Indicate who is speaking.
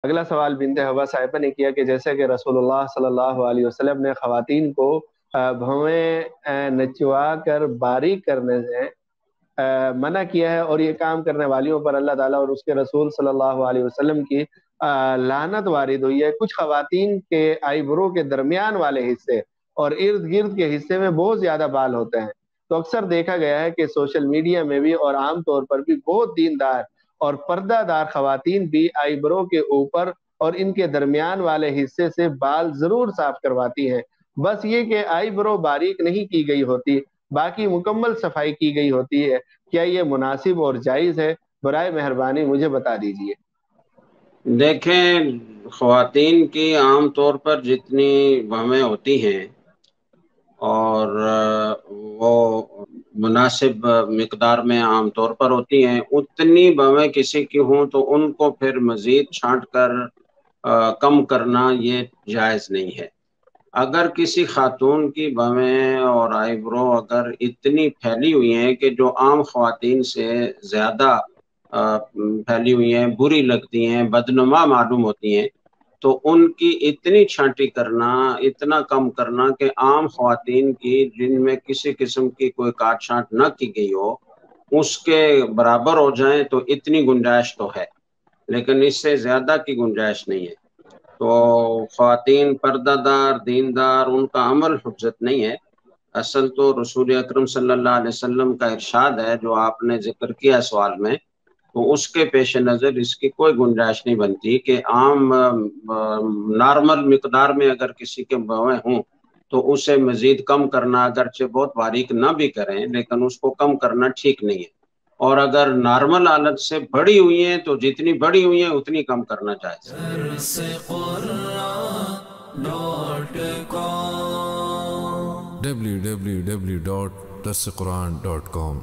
Speaker 1: اگلا سوال بنت حوا صاحبہ نے کیا کہ جیسے کہ رسول اللہ صلی اللہ علیہ وسلم نے خواتین کو بھویں نچوا کر باریک کرنے سے منع کیا ہے، اور یہ کام کرنے والیوں پر اللہ تعالیٰ اور اس کے رسول صلی اللہ علیہ وسلم کی لعنت وارد ہوئی ہے۔ کچھ خواتین کے آئی برو کے درمیان والے حصے اور ارد گرد کے حصے میں بہت زیادہ بال ہوتے ہیں، تو اکثر دیکھا گیا ہے کہ سوشل میڈیا میں بھی اور عام طور پر بھی بہت دیندار اور پردہ دار خواتین بھی آئی برو کے اوپر اور ان کے درمیان والے حصے سے بال ضرور صاف کرواتی ہیں، بس یہ کہ آئی برو باریک نہیں کی گئی ہوتی، باقی مکمل صفائی کی گئی ہوتی ہے۔ کیا یہ مناسب اور جائز ہے؟ برائے مہربانی مجھے بتا دیجئے۔
Speaker 2: دیکھیں، خواتین کی عام طور پر جتنی بھویں ہوتی ہیں اور وہ مناسب مقدار میں عام طور پر ہوتی ہیں، اتنی بھویں کسی کی ہوں تو ان کو پھر مزید چھانٹ کر کم کرنا یہ جائز نہیں ہے۔ اگر کسی خاتون کی بھویں اور آئی برو اگر اتنی پھیلی ہوئی ہیں کہ جو عام خواتین سے زیادہ پھیلی ہوئی ہیں، بری لگتی ہیں، بدنما معلوم ہوتی ہیں، تو ان کی اتنی چھانٹی کرنا، اتنا کم کرنا کہ عام خواتین کی جن میں کسی قسم کی کوئی کاٹ چھانٹ نہ کی گئی ہو اس کے برابر ہو جائیں، تو اتنی گنجائش تو ہے، لیکن اس سے زیادہ کی گنجائش نہیں ہے۔ تو خواتین پردہ دار، دیندار، ان کا عمل حجت نہیں ہے۔ اصل تو رسول اکرم صلی اللہ علیہ وسلم کا ارشاد ہے جو آپ نے ذکر کیا سوال میں، تو اس کے پیش نظر اس کی کوئی گنجائش نہیں بنتی کہ عام نارمل مقدار میں اگر کسی کے بویں ہوں تو اسے مزید کم کرنا، اگرچہ بہت باریک نہ بھی کریں لیکن اس کو کم کرنا ٹھیک نہیں ہے، اور اگر نارمل حالت سے بڑی ہوئی ہیں تو جتنی بڑی ہوئی ہیں اتنی کم کرنا جائز ہے۔
Speaker 3: www.darsequran.com